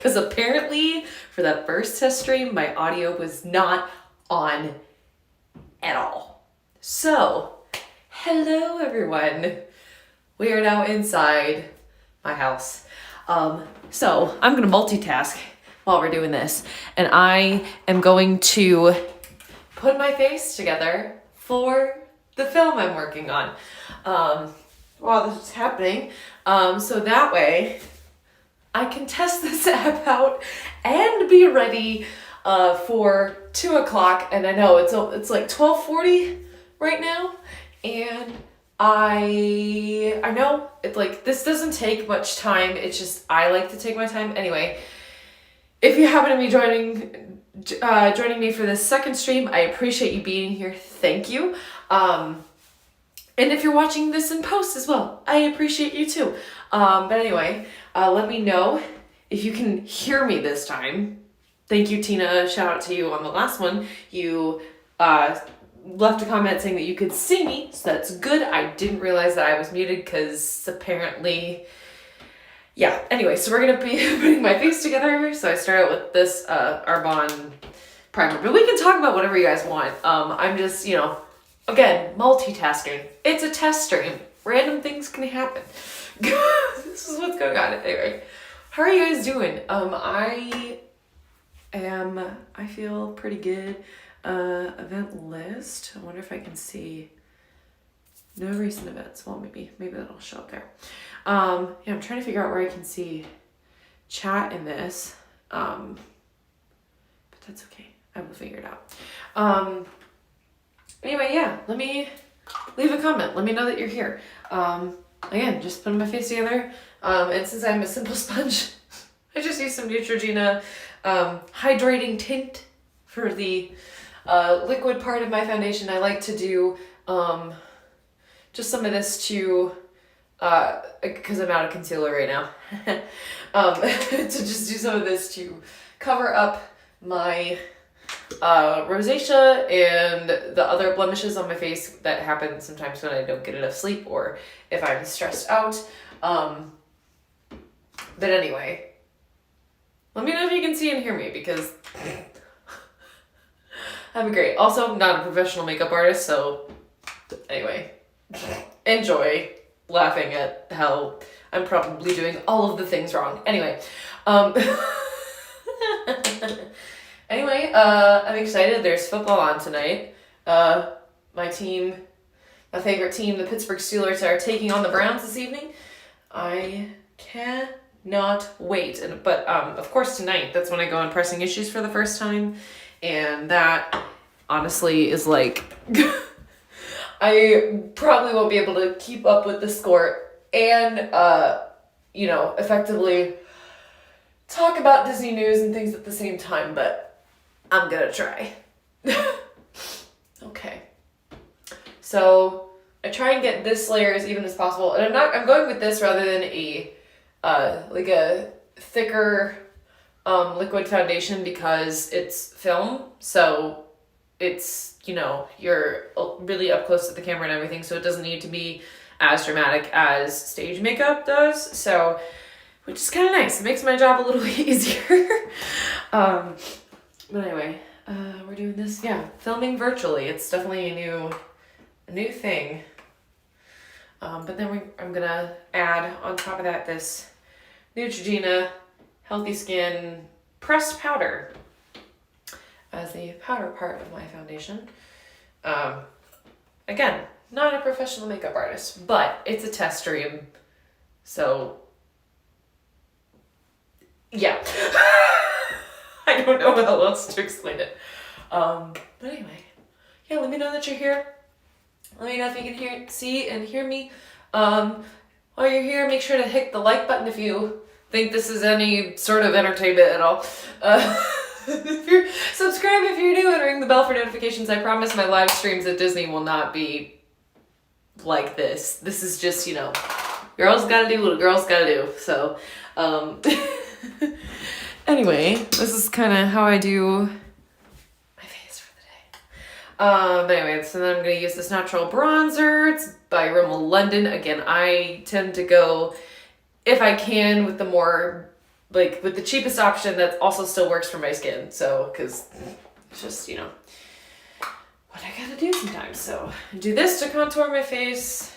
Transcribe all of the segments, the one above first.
Because apparently for that first test stream, my audio was not on at all. So, hello everyone. We are now inside my house. So I'm gonna multitask while we're doing this. And I am going to put my face together for the film I'm working on while this is happening. So that way I can test this app out and be ready for 2 o'clock. And I know it's like 12:40 right now, and I know it's like this doesn't take much time. It's just I like to take my time anyway. If you happen to be joining me for this second stream, I appreciate you being here. Thank you. And if you're watching this in post as well, I appreciate you too. But anyway, let me know if you can hear me this time. Thank you, Tina. Shout out to you on the last one. You left a comment saying that you could see me, so that's good. I didn't realize that I was muted because apparently, yeah. Anyway, so we're gonna be putting my face together. So I start out with this Arbonne primer, but we can talk about whatever you guys want. I'm just, again, multitasking. It's a test stream. Random things can happen. This is what's going on. Anyway, how are you guys doing? I feel pretty good. Event list. I wonder if I can see no recent events. Well, maybe that'll show up there. Yeah, I'm trying to figure out where I can see chat in this. But that's okay. I will figure it out. Anyway, yeah, let me leave a comment. Let me know that you're here. Again, just putting my face together. And since I'm a simple sponge, I just use some Neutrogena hydrating tint for the liquid part of my foundation. I like to do just some of this to, because I'm out of concealer right now, to just do some of this to cover up my rosacea and the other blemishes on my face that happen sometimes when I don't get enough sleep or if I'm stressed out. But anyway, let me know if you can see and hear me, because that'd be great. Also, I'm not a professional makeup artist, so anyway, enjoy laughing at how I'm probably doing all of the things wrong. Anyway, I'm excited. There's football on tonight. My favorite team, the Pittsburgh Steelers, are taking on the Browns this evening. I cannot wait. But of course tonight, that's when I go on Pressing Issues for the first time. And that honestly is like, I probably won't be able to keep up with the score and, effectively talk about Disney news and things at the same time, but I'm gonna try. Okay. So I try and get this layer as even as possible. And I'm going with this rather than a thicker liquid foundation, because it's film. So it's, you're really up close to the camera and everything. So it doesn't need to be as dramatic as stage makeup does. So, which is kind of nice. It makes my job a little easier. But anyway, we're doing this, filming virtually. It's definitely a new thing. But then I'm gonna add on top of that this Neutrogena Healthy Skin pressed powder as the powder part of my foundation. Again, not a professional makeup artist, but it's a test stream, so yeah. I don't know how else to explain it. But anyway, let me know that you're here. Let me know if you can see and hear me. While you're here, make sure to hit the like button if you think this is any sort of entertainment at all. Subscribe if you're new, and ring the bell for notifications. I promise my live streams at Disney will not be like this. This is just, girls gotta do what a girl's gotta do. So, anyway, this is kind of how I do my face for the day. But anyway, so then I'm going to use this natural bronzer. It's by Rimmel London. Again, I tend to go, if I can, with the more like with the cheapest option that also still works for my skin. So, cause it's just, you know, what I gotta do sometimes. So do this to contour my face.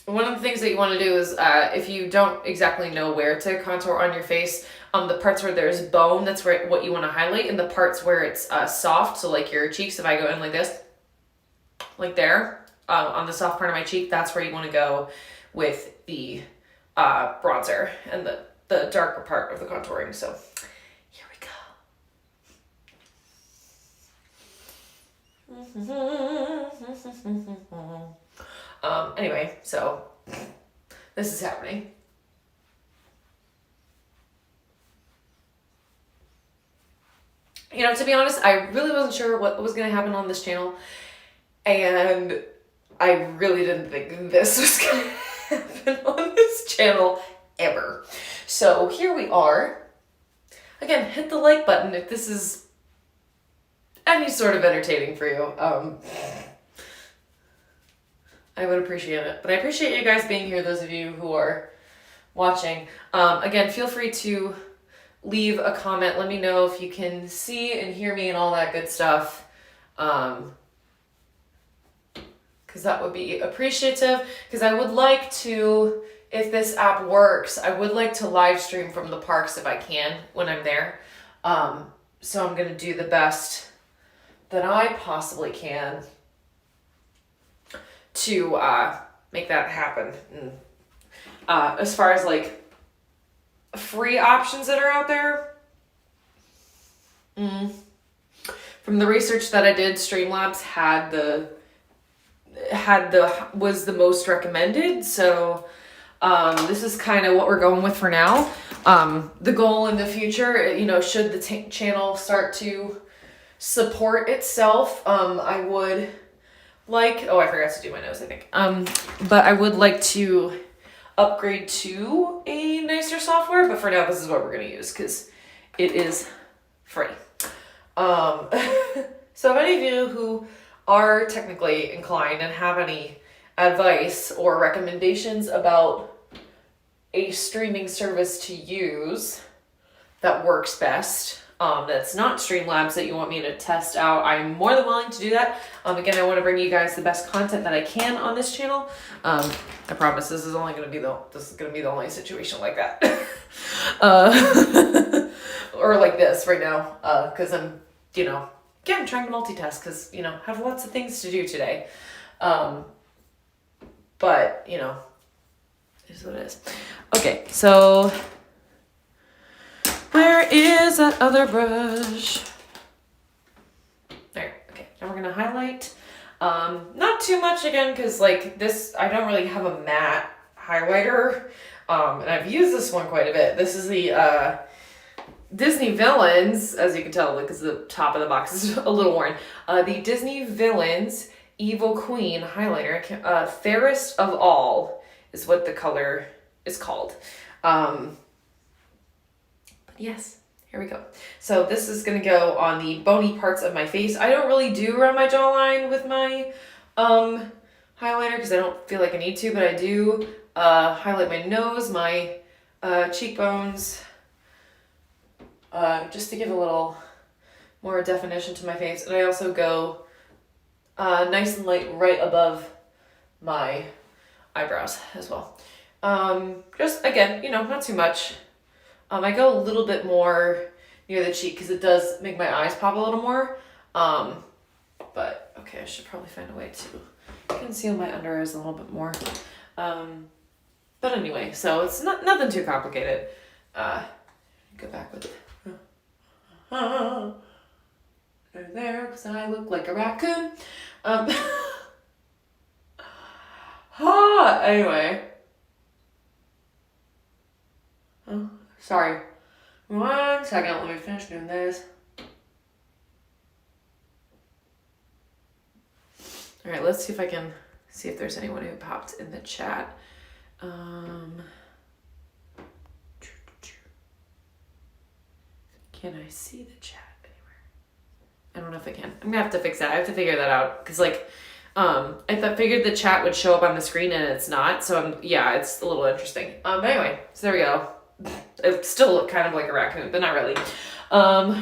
One of the things that you want to do is, if you don't exactly know where to contour on your face, the parts where there's bone, that's where what you want to highlight, and the parts where it's soft, so like your cheeks, if I go in like this, like there, on the soft part of my cheek, that's where you want to go with the bronzer and the darker part of the contouring. So here we go. Anyway, so this is happening. You know, to be honest, I really wasn't sure what was going to happen on this channel, and I really didn't think this was going to happen on this channel ever. So here we are. Again, hit the like button if this is any sort of entertaining for you. I would appreciate it. But I appreciate you guys being here, those of you who are watching. Again, feel free to leave a comment. Let me know if you can see and hear me and all that good stuff. Because that would be appreciative. Because I would like to, if this app works, I would like to live stream from the parks if I can when I'm there. So I'm going to do the best that I possibly can to make that happen. As far as like free options that are out there, from the research that I did, Streamlabs was the most recommended. So this is kind of what we're going with for now. The goal in the future, you know, should the channel start to support itself, I would like, I forgot to do my nose, I think. But I would like to upgrade to a nicer software, but for now, this is what we're going to use because it is free. So if any of you who are technically inclined and have any advice or recommendations about a streaming service to use that works best, that's not Streamlabs, that you want me to test out, I'm more than willing to do that. Again, I want to bring you guys the best content that I can on this channel. I promise this is going to be the only situation like that. Or like this right now, because I'm, you know, again, trying to multitask because, you know, have lots of things to do today. But, you know, it is what it is. Okay, so where is that other brush? There, okay, now we're gonna highlight. Not too much again, because like this, I don't really have a matte highlighter. And I've used this one quite a bit. This is the Disney Villains, as you can tell, because the top of the box is a little worn. The Disney Villains Evil Queen highlighter, Fairest of All is what the color is called. Yes, here we go. So this is going to go on the bony parts of my face. I don't really do around my jawline with my highlighter because I don't feel like I need to, but I do highlight my nose, my cheekbones, just to give a little more definition to my face. And I also go nice and light right above my eyebrows as well. Just again, you know, not too much. I go a little bit more near the cheek because it does make my eyes pop a little more. But okay, I should probably find a way to conceal my under eyes a little bit more. But anyway, so it's nothing too complicated. Go back with it. There, because I look like a raccoon. Anyway. Oh, sorry. 1 second, let me finish doing this. All right, let's see if I can see if there's anyone who popped in the chat. Can I see the chat anywhere? I don't know if I can. I'm gonna have to fix that. I have to figure that out because like figured the chat would show up on the screen and it's not. So yeah, it's a little interesting. But anyway, so there we go. It still look kind of like a raccoon, but not really.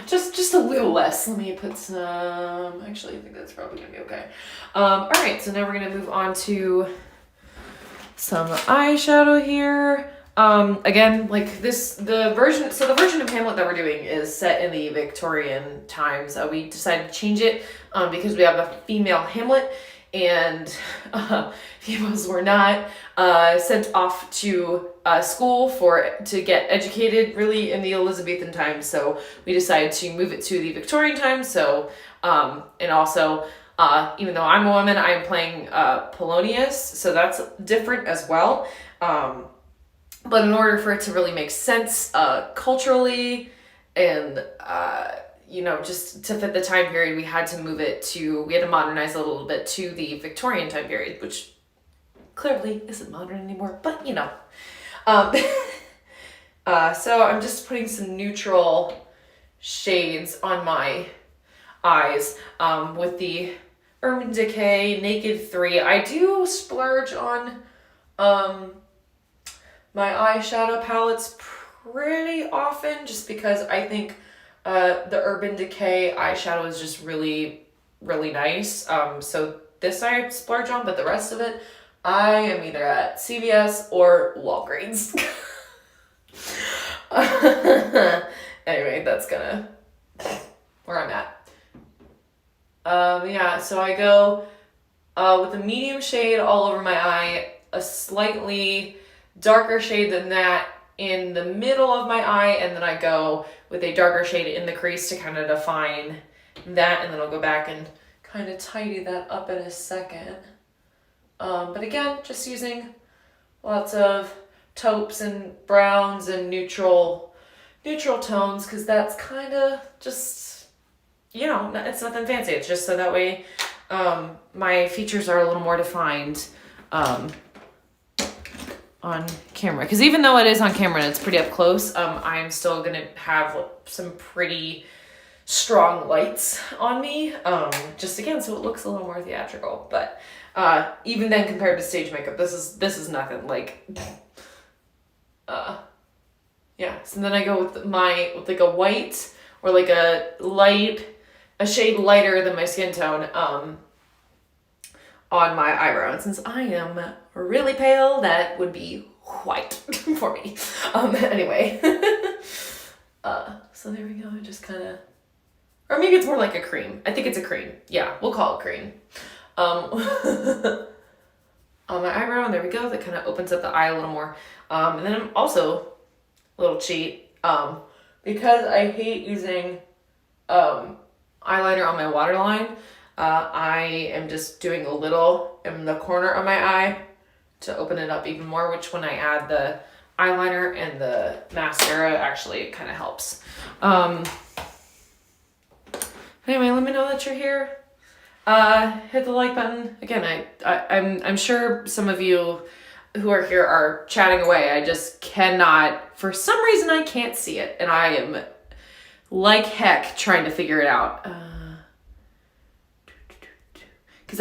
Just a little less. Let me put some, actually, I think that's probably gonna be okay. All right, so now we're gonna move on to some eyeshadow here. Again, like the version of Hamlet that we're doing is set in the Victorian times. We decided to change it, because we have a female Hamlet, and females were not sent off to school to get educated really in the Elizabethan times. So we decided to move it to the Victorian times. So and also even though I'm a woman, I'm playing Polonius, so that's different as well. But in order for it to really make sense culturally and just to fit the time period, we had to modernize it a little bit to the Victorian time period, which clearly isn't modern anymore, but so I'm just putting some neutral shades on my eyes with the Urban Decay Naked 3. I do splurge on my eyeshadow palettes pretty often, just because I think the Urban Decay eyeshadow is just really, really nice. So this I splurge on, but the rest of it, I am either at CVS or Walgreens. Anyway, that's where I'm at. Yeah, so I go with a medium shade all over my eye, a slightly darker shade than that in the middle of my eye, and then I go with a darker shade in the crease to kind of define that, and then I'll go back and kind of tidy that up in a second. But again, just using lots of taupes and browns and neutral tones, because that's kind of just, it's nothing fancy. It's just so that way my features are a little more defined on camera, because even though it is on camera and it's pretty up close, I'm still gonna have some pretty strong lights on me, just again so it looks a little more theatrical. But even then, compared to stage makeup, this is nothing. Like yeah. So then I go with like a white or like a shade lighter than my skin tone on my eyebrow. And since I am really pale, that would be white for me. Anyway. So there we go. I just kind of, or maybe it's more like a cream. I think it's a cream. Yeah, we'll call it cream. On my eyebrow, and there we go. That kind of opens up the eye a little more. And then I'm also a little cheat, because I hate using eyeliner on my waterline. I am just doing a little in the corner of my eye to open it up even more, which when I add the eyeliner and the mascara, actually it kind of helps. Anyway, let me know that you're here. Hit the like button. Again, I'm sure some of you who are here are chatting away. I just cannot, for some reason I can't see it, and I am like heck trying to figure it out. Because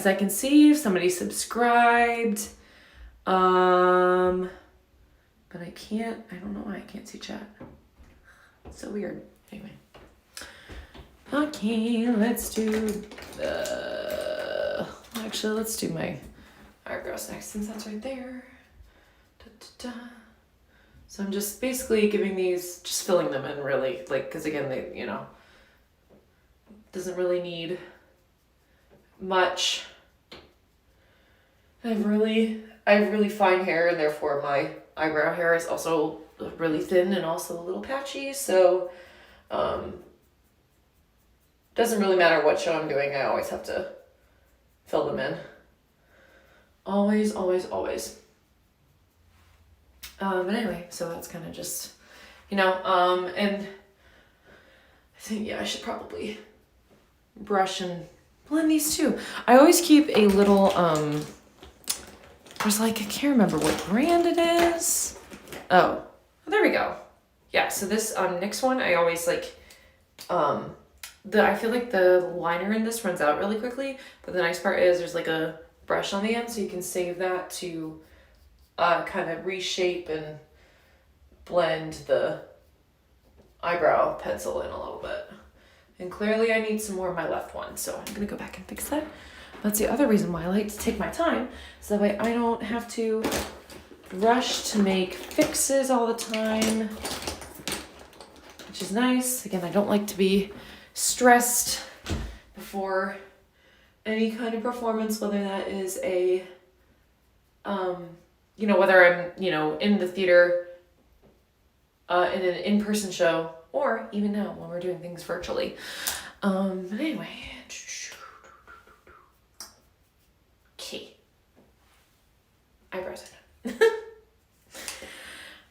I can see if somebody subscribed. But I don't know why I can't see chat. It's so weird. Anyway. Okay, let's do let's do my eyebrows next, since that's right there. So I'm just basically giving these, just filling them in really, like, because again, they, doesn't really need much. I have really fine hair, and therefore my eyebrow hair is also really thin and also a little patchy, so doesn't really matter what show I'm doing, I always have to fill them in. Always, always, always. But anyway, so that's kind of just, and I think, I should probably brush and blend these too. I always keep a little, there's like, I can't remember what brand it is. Oh, there we go. Yeah, so this NYX one, I always I feel like the liner in this runs out really quickly, but the nice part is there's like a brush on the end, so you can save that to kind of reshape and blend the eyebrow pencil in a little bit. And clearly I need some more of my left one, so I'm gonna go back and fix that. That's the other reason why I like to take my time, so that way I don't have to rush to make fixes all the time, which is nice. Again, I don't like to be stressed before any kind of performance, whether that is a, you know, whether I'm, you know, in the theater, in an in-person show, or even now when we're doing things virtually. But anyway. Okay. Eyebrows are done.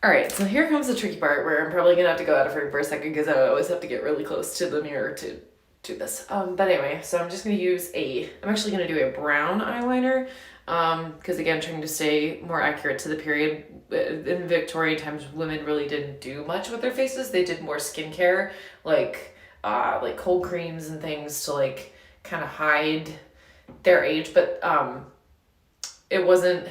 All right, so here comes the tricky part where I'm probably gonna have to go out of frame for a second because I always have to get really close to the mirror to do this. But anyway, so I'm just gonna use I'm actually gonna do a brown eyeliner because again, trying to stay more accurate to the period. In Victorian times, women really didn't do much with their faces. They did more skincare, like cold creams and things to like kind of hide their age, but it wasn't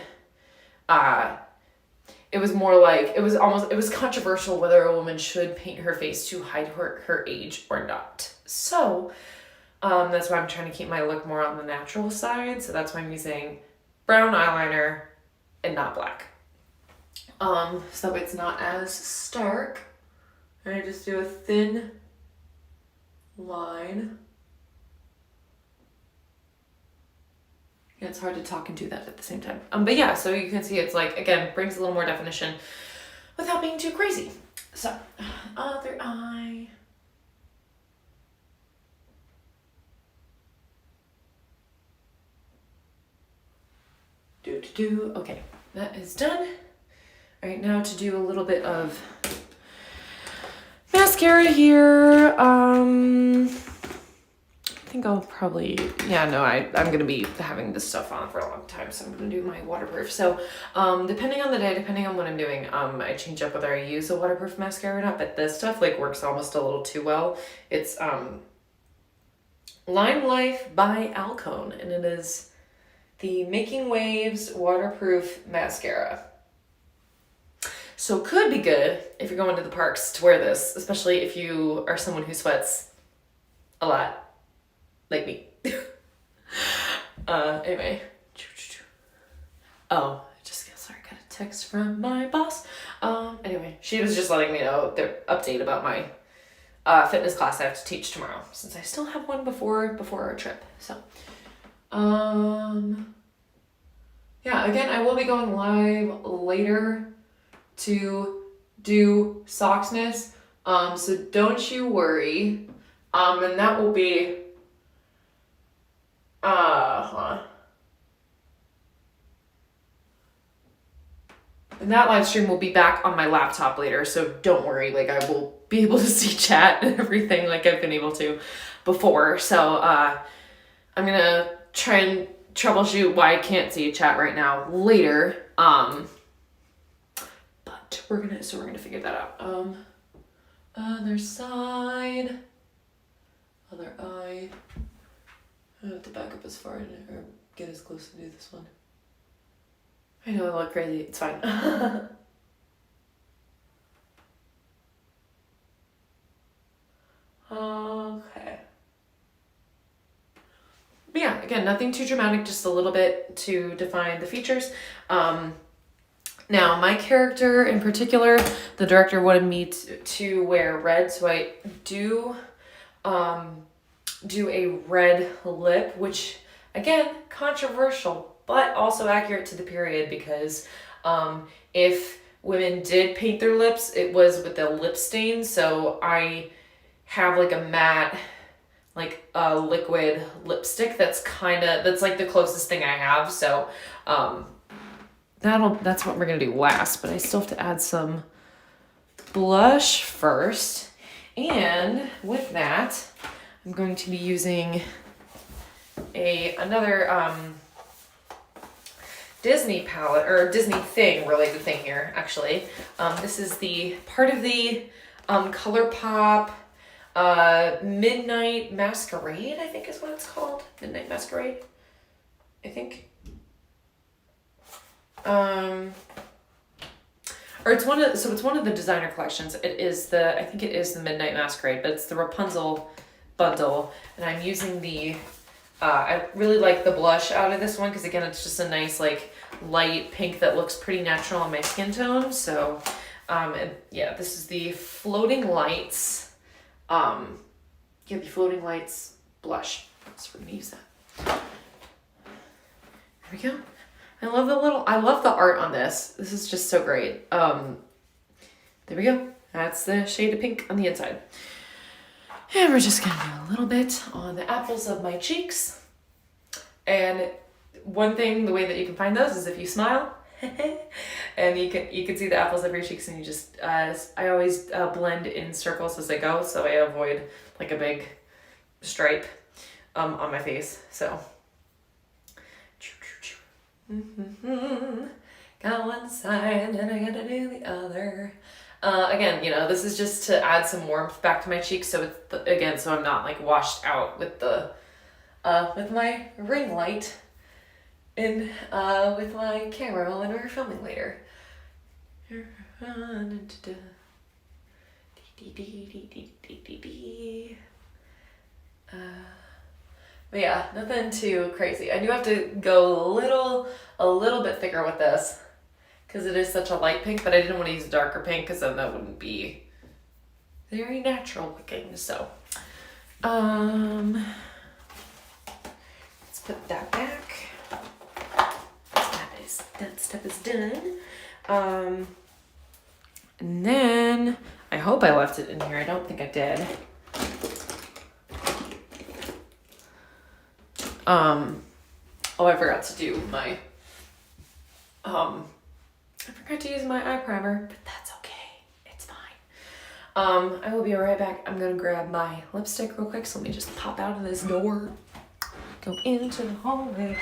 it was more like, it was controversial whether a woman should paint her face to hide her age or not. So that's why I'm trying to keep my look more on the natural side. So that's why I'm using brown eyeliner and not black. So it's not as stark. And I just do a thin line. Yeah, it's hard to talk and do that at the same time. But yeah, so you can see it's like, again, brings a little more definition without being too crazy. So, other eye. Okay, that is done. All right, now to do a little bit of mascara here. I think I'll probably, I'm going to be having this stuff on for a long time, so I'm going to do my waterproof. So depending on the day, depending on what I'm doing, I change up whether I use a waterproof mascara or not, but this stuff like works almost a little too well. It's Lime Life by Alcone, and it is the Making Waves Waterproof Mascara. So could be good if you're going to the parks to wear this, especially if you are someone who sweats a lot. Like me. Anyway. Oh, sorry, got a text from my boss. Anyway, she was just letting me know the update about my fitness class I have to teach tomorrow, since I still have one before our trip. So, yeah, again, I will be going live later to do Socksness. So don't you worry. And that will be and that live stream will be back on my laptop later, so don't worry, like I will be able to see chat and everything like I've been able to before. So I'm gonna try and troubleshoot why I can't see chat right now later. But we're gonna figure that out. Other side, other eye. I have to back up as far or get as close to do this one. I know I look crazy. It's fine. Okay. But yeah, again, nothing too dramatic, just a little bit to define the features. Now, my character in particular, the director wanted me to wear red, so I do a red lip, which again, controversial, but also accurate to the period, because if women did paint their lips, it was with a lip stain. So I have like a matte, like a liquid lipstick that's like the closest thing I have. So that's what we're gonna do last, but I still have to add some blush first. And with that, I'm going to be using another Disney palette, or Disney related thing here, actually. This is the part of the ColourPop Midnight Masquerade, I think is what it's called. Midnight Masquerade, I think. Or it's one of the designer collections. I think it is the Midnight Masquerade, but it's the Rapunzel bundle, and I'm using the, I really like the blush out of this one, because again, it's just a nice, like, light pink that looks pretty natural on my skin tone, so, and yeah, this is the Floating Lights, the Floating Lights blush, so we're gonna use that. There we go. I love the art on this. This is just so great. There we go. That's the shade of pink on the inside. And we're just gonna do a little bit on the apples of my cheeks. And one thing, the way that you can find those is if you smile, and you can see the apples of your cheeks, and you just, I always blend in circles as I go, so I avoid like a big stripe on my face, so. Got one side and I gotta do the other. Again, this is just to add some warmth back to my cheeks, so it's so I'm not like washed out with the with my ring light and with my camera when we're filming later. But yeah, nothing too crazy. I do have to go a little bit thicker with this, because it is such a light pink, but I didn't want to use a darker pink, because then that wouldn't be very natural looking. So, let's put that back. That step is done. And then I hope I left it in here. I don't think I did. I forgot to do my, I forgot to use my eye primer, but that's okay. It's fine. I will be right back. I'm gonna grab my lipstick real quick, so let me just pop out of this door, go into the hallway.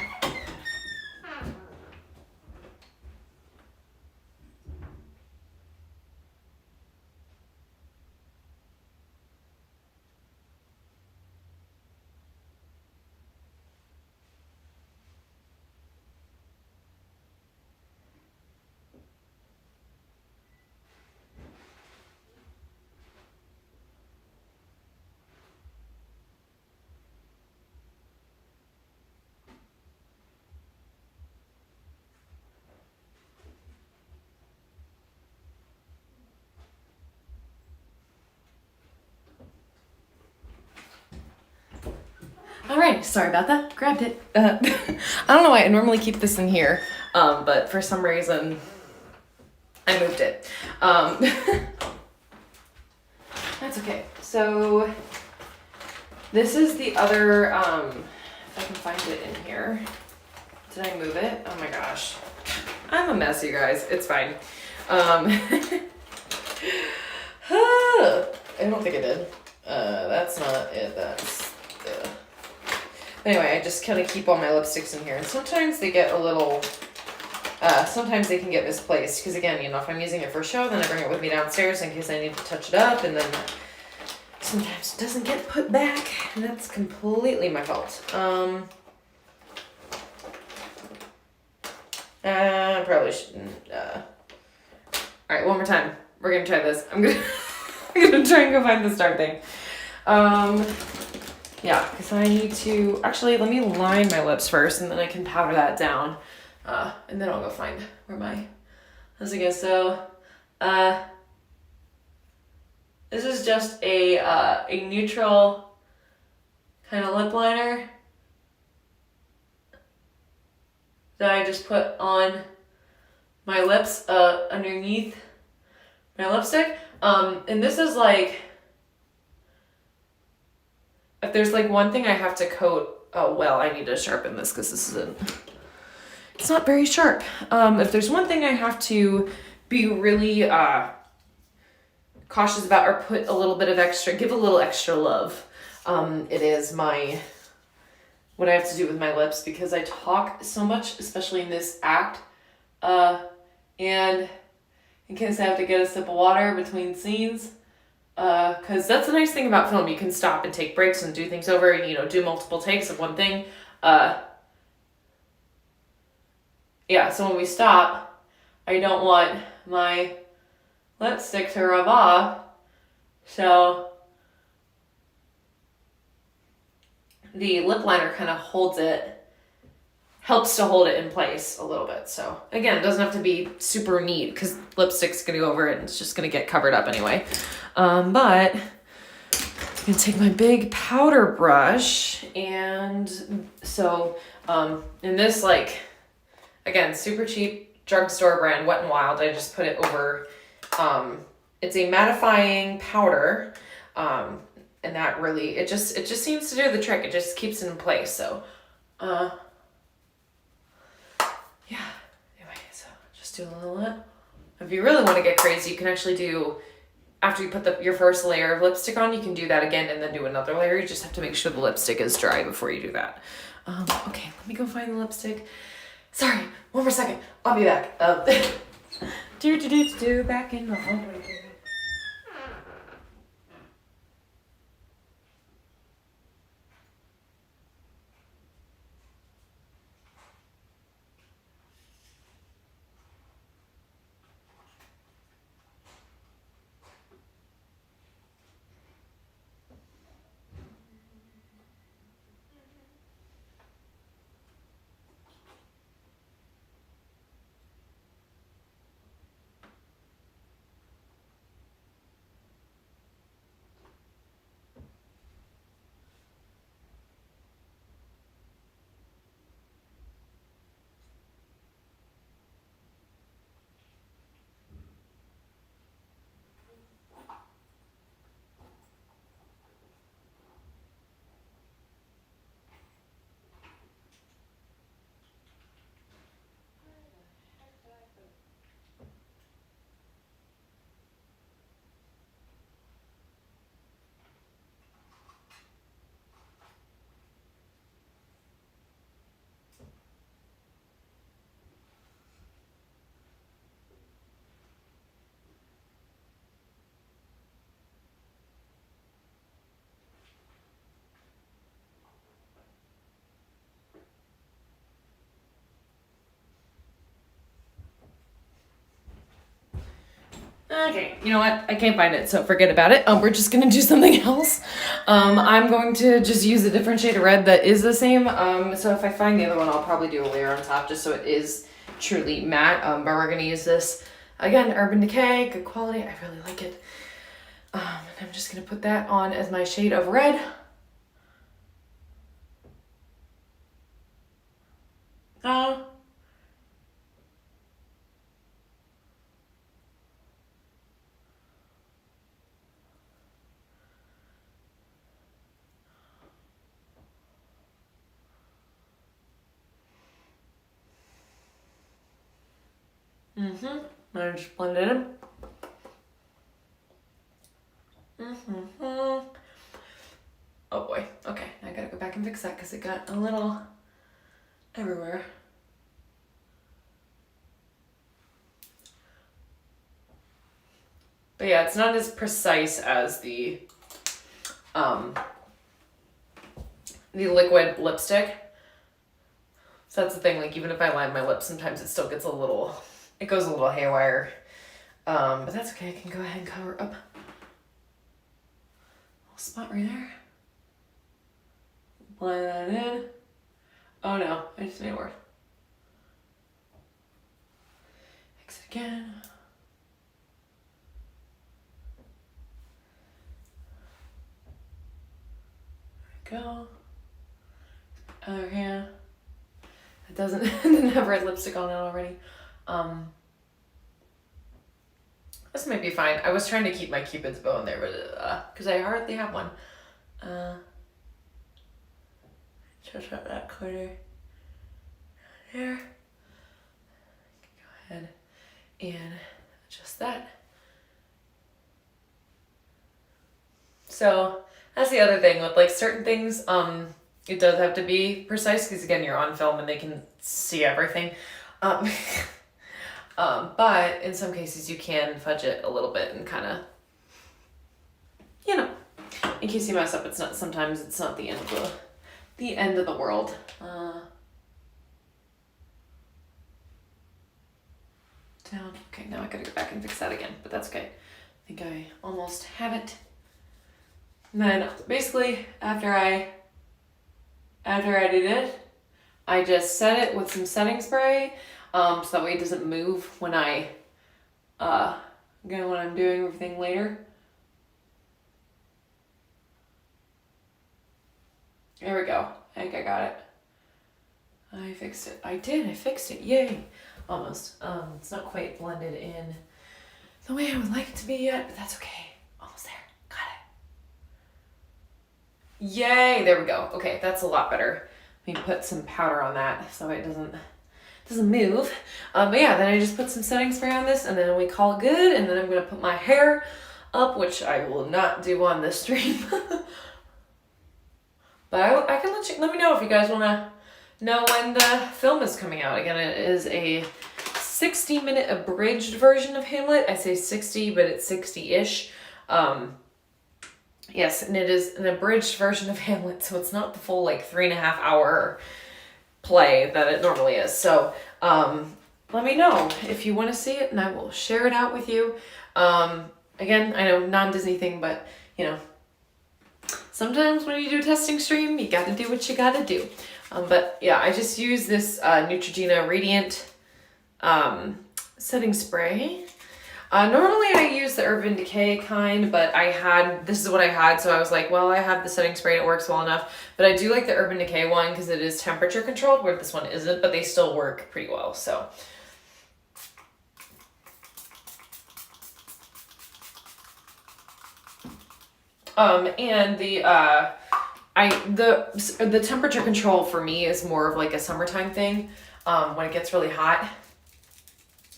Alright, sorry about that. Grabbed it. I don't know why I normally keep this in here, but for some reason I moved it. That's okay. So this is the other, if I can find it in here. Did I move it? Oh my gosh. I'm a mess, you guys. It's fine. I don't think I did. That's not it. That's the... Anyway, I just kind of keep all my lipsticks in here, and sometimes they get a little, sometimes they can get misplaced, because again, if I'm using it for a show, then I bring it with me downstairs in case I need to touch it up, and then sometimes it doesn't get put back, and that's completely my fault. Probably shouldn't, alright, one more time. We're gonna try this. I'm gonna try and go find the start thing. Yeah, because I need to, actually, let me line my lips first, and then I can powder that down, and then I'll go find where my, as I guess, so, this is just a neutral kind of lip liner that I just put on my lips, underneath my lipstick, and this is like, if there's like one thing I have to coat, I need to sharpen this because this isn't, it's not very sharp. If there's one thing I have to be really cautious about, or put a little bit of extra, give a little extra love, it is what I have to do with my lips, because I talk so much, especially in this act, and in case I have to get a sip of water between scenes, Because that's the nice thing about film. You can stop and take breaks and do things over, and, you know, do multiple takes of one thing. Yeah, so when we stop, I don't want my lipstick to rub off. So the lip liner kind of helps to hold it in place a little bit. So again, it doesn't have to be super neat because lipstick's gonna go over it and it's just gonna get covered up anyway. But I'm gonna take my big powder brush, and so in this, like, again, super cheap drugstore brand Wet n Wild, I just put it over. It's a mattifying powder, and that really, it just seems to do the trick. It just keeps it in place. So yeah, anyway, so just do a little bit. If you really want to get crazy, you can actually do, after you put your first layer of lipstick on, you can do that again and then do another layer. You just have to make sure the lipstick is dry before you do that. Okay, let me go find the lipstick. Sorry, one more second. I'll be back. Back in the hallway. Okay, you know what? I can't find it, so forget about it. We're just gonna do something else. I'm going to just use a different shade of red that is the same. So if I find the other one, I'll probably do a layer on top just so it is truly matte. But we're gonna use this, again, Urban Decay, good quality. I really like it. And I'm just gonna put that on as my shade of red. I just blend it in. Oh boy. Okay, I gotta go back and fix that because it got a little everywhere. But yeah, it's not as precise as the liquid lipstick. So that's the thing, like, even if I line my lips, sometimes it still gets it goes a little haywire. But that's okay, I can go ahead and cover up a little spot right there. Blend that in. Oh no, I just made it work. Fix it again. There we go. Other hand. It didn't have red lipstick on it already. This might be fine. I was trying to keep my Cupid's bow in there, but because I hardly have one. Just up that corner there. Go ahead and adjust that. So that's the other thing with, like, certain things. It does have to be precise because, again, you're on film and they can see everything. But in some cases you can fudge it a little bit and kind of you know, in case you mess up, sometimes it's not the end of the world. Down. Okay, now I gotta go back and fix that again, but that's okay. I think I almost have it. And then basically after I did it, I just set it with some setting spray, so that way it doesn't move when when I'm doing everything later. There we go. I think I got it. I fixed it. I fixed it. Yay. Almost. It's not quite blended in the way I would like it to be yet, but that's okay. Almost there. Got it. Yay. There we go. Okay, that's a lot better. Let me put some powder on that so it doesn't move. But yeah, then I just put some setting spray on this and then we call it good. And then I'm going to put my hair up, which I will not do on this stream. But I can let me know if you guys want to know when the film is coming out. Again, it is a 60-minute abridged version of Hamlet. I say 60, but it's 60-ish. Yes, and it is an abridged version of Hamlet, so it's not the full like 3.5 hour play that it normally is. So let me know if you want to see it, and I will share it out with you. Again, I know non-Disney thing, but you know, sometimes when you do a testing stream, you got to do what you got to do. But yeah, I just use this Neutrogena Radiant setting spray. Normally I use the Urban Decay kind, but this is what I had, so I was like, well, I have the setting spray, it works well enough. But I do like the Urban Decay one because it is temperature controlled, where this one isn't, but they still work pretty well, so. And the temperature control for me is more of like a summertime thing. When it gets really hot,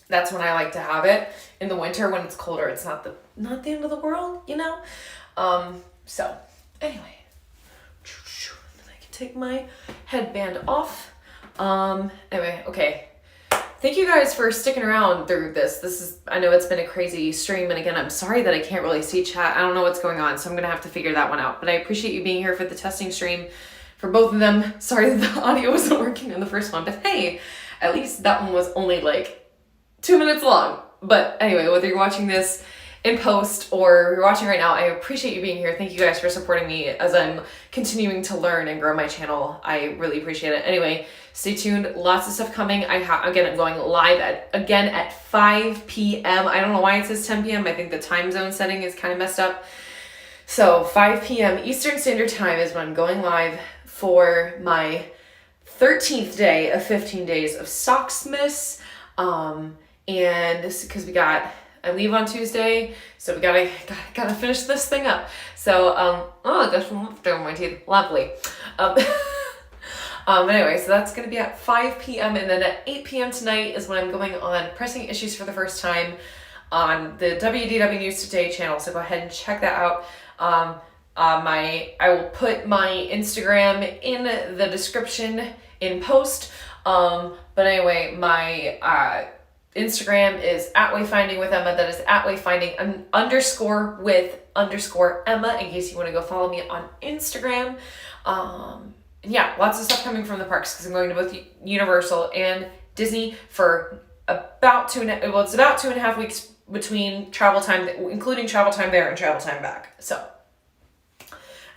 that's when I like to have it. In the winter, when it's colder, it's not the end of the world, you know? So anyway, I can take my headband off. Anyway, okay. Thank you guys for sticking around through this. I know it's been a crazy stream, and again, I'm sorry that I can't really see chat. I don't know what's going on, so I'm gonna have to figure that one out. But I appreciate you being here for the testing stream for both of them. Sorry that the audio wasn't working in the first one, but hey, at least that one was only like 2 minutes long. But anyway, whether you're watching this in post or you're watching right now, I appreciate you being here. Thank you guys for supporting me as I'm continuing to learn and grow my channel. I really appreciate it. Anyway, stay tuned. Lots of stuff coming. Again, I'm going live at 5 p.m. I don't know why it says 10 p.m. I think the time zone setting is kind of messed up. So 5 p.m. Eastern Standard Time is when I'm going live for my 13th day of 15 days of Socksmiths. And because I leave on Tuesday, so we gotta finish this thing up. So, oh, that's through my teeth. Lovely. Anyway, so that's gonna be at 5 p.m. and then at 8 p.m. tonight is when I'm going on Pressing Issues for the first time on the WDW News Today channel. So go ahead and check that out. I will put my Instagram in the description in post. But anyway, my Instagram is @wayfinding with Emma. That is @wayfinding _with _Emma, in case you want to go follow me on Instagram. Yeah, lots of stuff coming from the parks because I'm going to both Universal and Disney for about 2.5 weeks between travel time, including travel time there and travel time back. So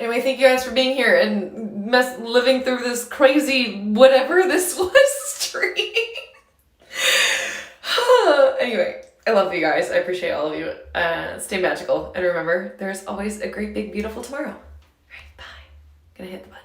anyway, thank you guys for being here and living through this crazy whatever this was stream. Anyway, I love you guys. I appreciate all of you. Stay magical. And remember, there's always a great, big, beautiful tomorrow. All right, bye. Gonna hit the button.